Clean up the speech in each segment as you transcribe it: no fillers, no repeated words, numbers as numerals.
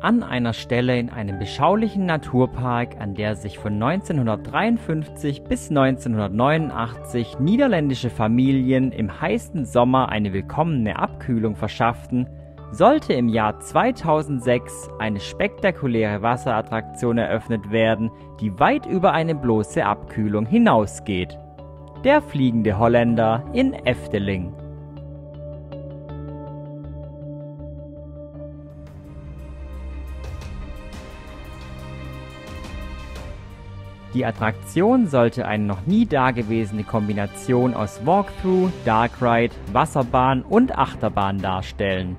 an einer Stelle in einem beschaulichen Naturpark, an der sich von 1953 bis 1989 niederländische Familien im heißen Sommer eine willkommene Abkühlung verschafften, sollte im Jahr 2006 eine spektakuläre Wasserattraktion eröffnet werden, die weit über eine bloße Abkühlung hinausgeht. Der fliegende Holländer in Efteling. Die Attraktion sollte eine noch nie dagewesene Kombination aus Walkthrough, Dark Ride, Wasserbahn und Achterbahn darstellen.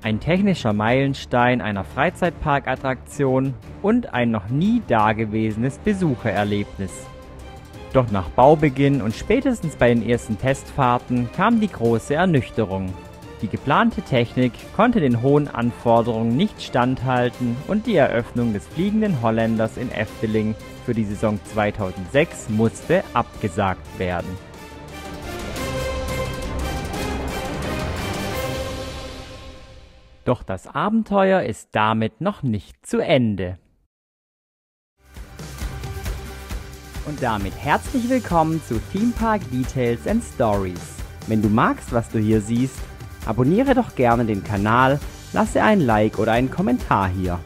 Ein technischer Meilenstein einer Freizeitparkattraktion und ein noch nie dagewesenes Besuchererlebnis. Doch nach Baubeginn und spätestens bei den ersten Testfahrten kam die große Ernüchterung. Die geplante Technik konnte den hohen Anforderungen nicht standhalten und die Eröffnung des fliegenden Holländers in Efteling für die Saison 2006 musste abgesagt werden. Doch das Abenteuer ist damit noch nicht zu Ende. Und damit herzlich willkommen zu Theme Park Details and Stories. Wenn du magst, was du hier siehst, abonniere doch gerne den Kanal, lasse ein Like oder einen Kommentar hier.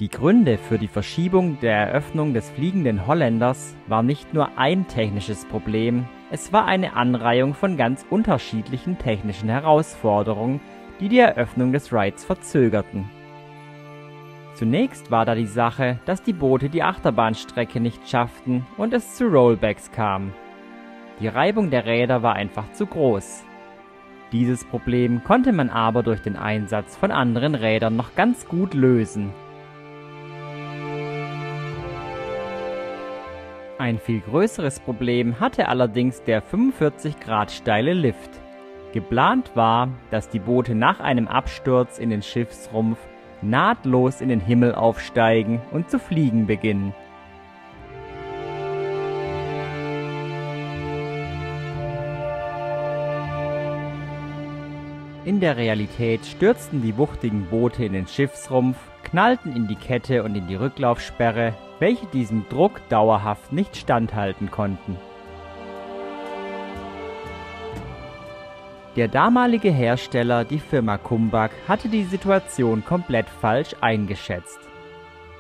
Die Gründe für die Verschiebung der Eröffnung des fliegenden Holländers war nicht nur ein technisches Problem, es war eine Anreihung von ganz unterschiedlichen technischen Herausforderungen, die die Eröffnung des Rides verzögerten. Zunächst war da die Sache, dass die Boote die Achterbahnstrecke nicht schafften und es zu Rollbacks kam. Die Reibung der Räder war einfach zu groß. Dieses Problem konnte man aber durch den Einsatz von anderen Rädern noch ganz gut lösen. Ein viel größeres Problem hatte allerdings der 45 Grad steile Lift. Geplant war, dass die Boote nach einem Absturz in den Schiffsrumpf nahtlos in den Himmel aufsteigen und zu fliegen beginnen. In der Realität stürzten die wuchtigen Boote in den Schiffsrumpf, knallten in die Kette und in die Rücklaufsperre, welche diesem Druck dauerhaft nicht standhalten konnten. Der damalige Hersteller, die Firma Kumbak, hatte die Situation komplett falsch eingeschätzt.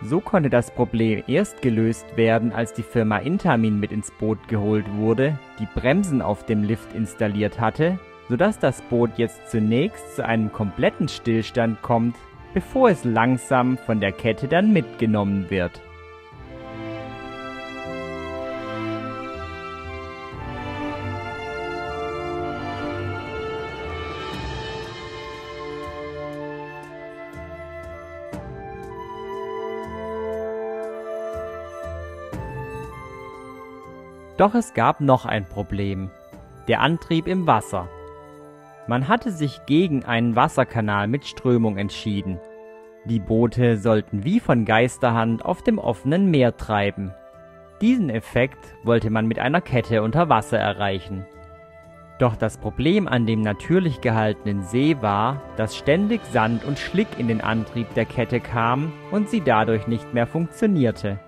So konnte das Problem erst gelöst werden, als die Firma Intamin mit ins Boot geholt wurde, die Bremsen auf dem Lift installiert hatte, sodass das Boot jetzt zunächst zu einem kompletten Stillstand kommt, bevor es langsam von der Kette dann mitgenommen wird. Doch es gab noch ein Problem: der Antrieb im Wasser. Man hatte sich gegen einen Wasserkanal mit Strömung entschieden. Die Boote sollten wie von Geisterhand auf dem offenen Meer treiben. Diesen Effekt wollte man mit einer Kette unter Wasser erreichen. Doch das Problem an dem natürlich gehaltenen See war, dass ständig Sand und Schlick in den Antrieb der Kette kam und sie dadurch nicht mehr funktionierte.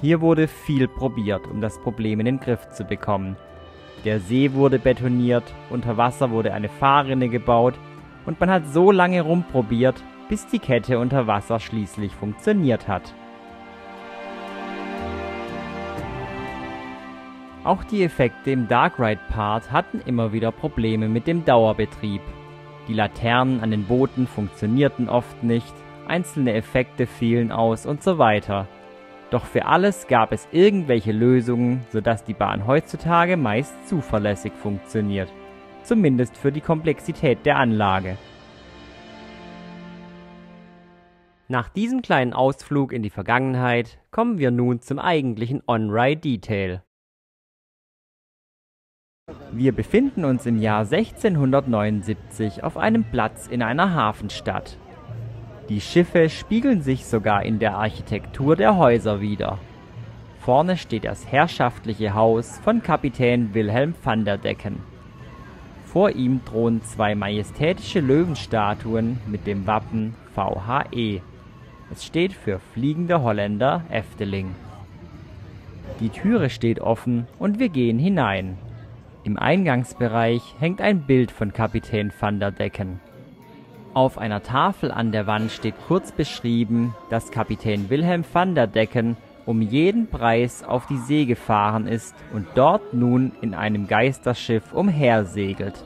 Hier wurde viel probiert, um das Problem in den Griff zu bekommen. Der See wurde betoniert, unter Wasser wurde eine Fahrrinne gebaut und man hat so lange rumprobiert, bis die Kette unter Wasser schließlich funktioniert hat. Auch die Effekte im Dark Ride Part hatten immer wieder Probleme mit dem Dauerbetrieb. Die Laternen an den Booten funktionierten oft nicht, einzelne Effekte fielen aus und so weiter. Doch für alles gab es irgendwelche Lösungen, sodass die Bahn heutzutage meist zuverlässig funktioniert. Zumindest für die Komplexität der Anlage. Nach diesem kleinen Ausflug in die Vergangenheit kommen wir nun zum eigentlichen On-Ride-Detail. Wir befinden uns im Jahr 1679 auf einem Platz in einer Hafenstadt. Die Schiffe spiegeln sich sogar in der Architektur der Häuser wider. Vorne steht das herrschaftliche Haus von Kapitän Wilhelm van der Decken. Vor ihm thronen zwei majestätische Löwenstatuen mit dem Wappen VHE. Es steht für Fliegende Holländer Efteling. Die Türe steht offen und wir gehen hinein. Im Eingangsbereich hängt ein Bild von Kapitän van der Decken. Auf einer Tafel an der Wand steht kurz beschrieben, dass Kapitän Wilhelm van der Decken um jeden Preis auf die See gefahren ist und dort nun in einem Geisterschiff umhersegelt.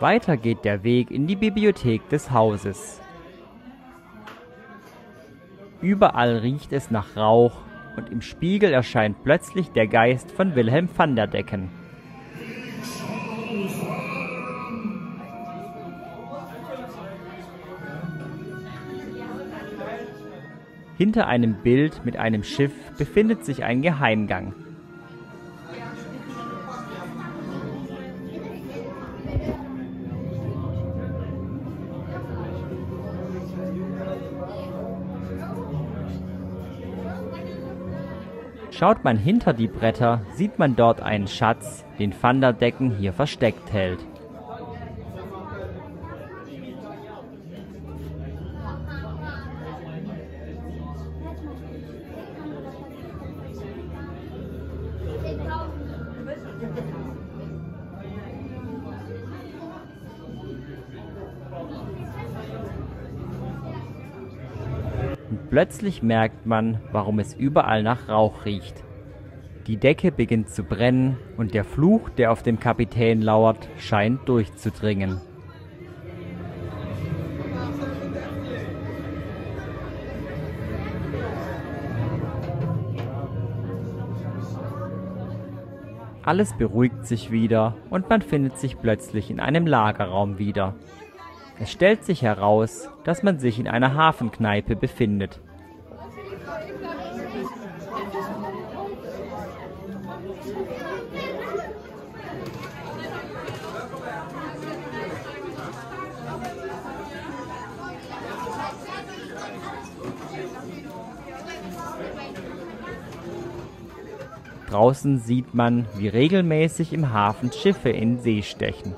Weiter geht der Weg in die Bibliothek des Hauses. Überall riecht es nach Rauch und im Spiegel erscheint plötzlich der Geist von Wilhelm van der Decken. Hinter einem Bild mit einem Schiff befindet sich ein Geheimgang. Schaut man hinter die Bretter, sieht man dort einen Schatz, den Van der Decken hier versteckt hält. Plötzlich merkt man, warum es überall nach Rauch riecht. Die Decke beginnt zu brennen und der Fluch, der auf dem Kapitän lauert, scheint durchzudringen. Alles beruhigt sich wieder und man findet sich plötzlich in einem Lagerraum wieder. Es stellt sich heraus, dass man sich in einer Hafenkneipe befindet. Draußen sieht man, wie regelmäßig im Hafen Schiffe in See stechen.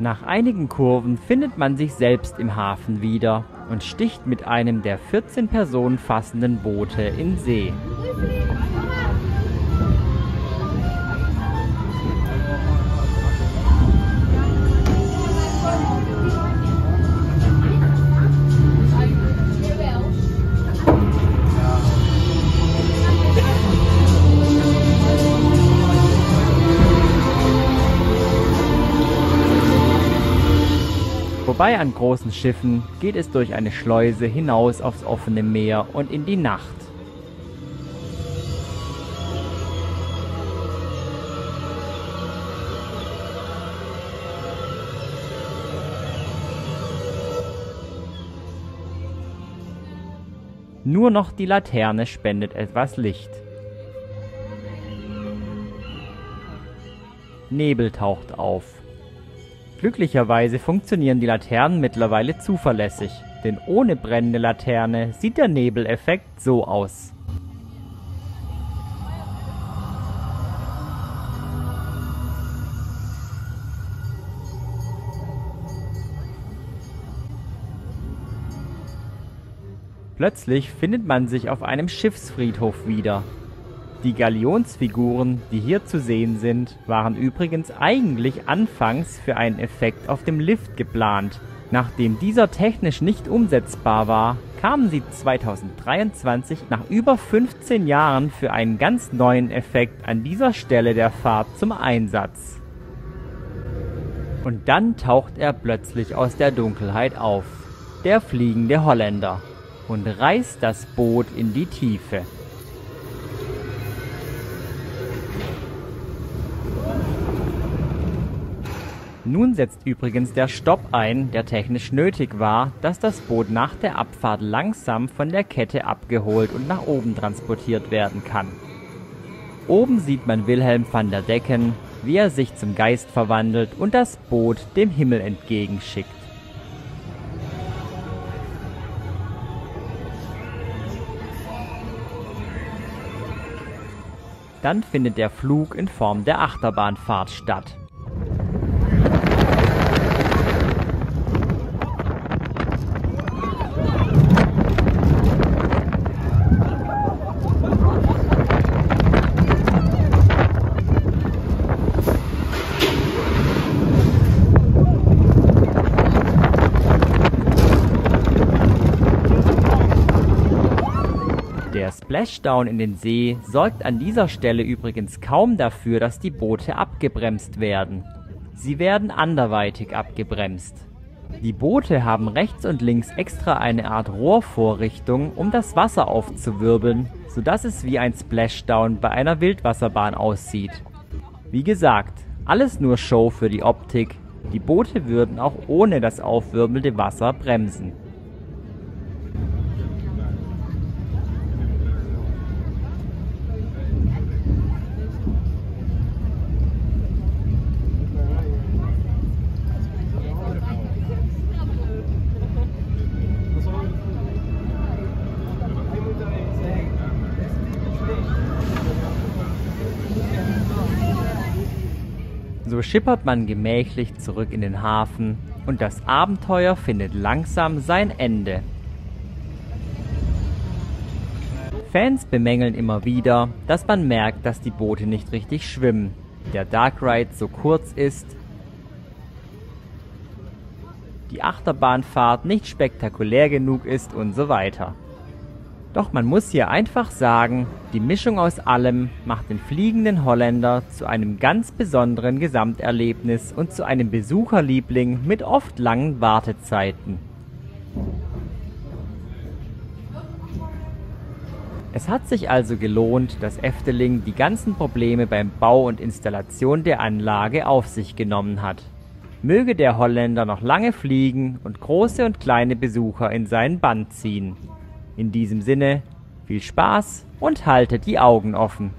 Nach einigen Kurven findet man sich selbst im Hafen wieder und sticht mit einem der 14 Personen fassenden Boote in See. Vorbei an großen Schiffen geht es durch eine Schleuse hinaus aufs offene Meer und in die Nacht. Nur noch die Laterne spendet etwas Licht. Nebel taucht auf. Glücklicherweise funktionieren die Laternen mittlerweile zuverlässig, denn ohne brennende Laterne sieht der Nebeleffekt so aus. Plötzlich findet man sich auf einem Schiffsfriedhof wieder. Die Galionsfiguren, die hier zu sehen sind, waren übrigens eigentlich anfangs für einen Effekt auf dem Lift geplant. Nachdem dieser technisch nicht umsetzbar war, kamen sie 2023 nach über 15 Jahren für einen ganz neuen Effekt an dieser Stelle der Fahrt zum Einsatz. Und dann taucht er plötzlich aus der Dunkelheit auf, der fliegende Holländer, und reißt das Boot in die Tiefe. Nun setzt übrigens der Stopp ein, der technisch nötig war, dass das Boot nach der Abfahrt langsam von der Kette abgeholt und nach oben transportiert werden kann. Oben sieht man Wilhelm van der Decken, wie er sich zum Geist verwandelt und das Boot dem Himmel entgegenschickt. Dann findet der Flug in Form der Achterbahnfahrt statt. Der Splashdown in den See sorgt an dieser Stelle übrigens kaum dafür, dass die Boote abgebremst werden. Sie werden anderweitig abgebremst. Die Boote haben rechts und links extra eine Art Rohrvorrichtung, um das Wasser aufzuwirbeln, sodass es wie ein Splashdown bei einer Wildwasserbahn aussieht. Wie gesagt, alles nur Show für die Optik. Die Boote würden auch ohne das aufwirbelnde Wasser bremsen. So schippert man gemächlich zurück in den Hafen und das Abenteuer findet langsam sein Ende. Fans bemängeln immer wieder, dass man merkt, dass die Boote nicht richtig schwimmen, der Dark Ride so kurz ist, die Achterbahnfahrt nicht spektakulär genug ist und so weiter. Doch man muss hier einfach sagen, die Mischung aus allem macht den fliegenden Holländer zu einem ganz besonderen Gesamterlebnis und zu einem Besucherliebling mit oft langen Wartezeiten. Es hat sich also gelohnt, dass Efteling die ganzen Probleme beim Bau und Installation der Anlage auf sich genommen hat. Möge der Holländer noch lange fliegen und große und kleine Besucher in seinen Bann ziehen. In diesem Sinne, viel Spaß und haltet die Augen offen.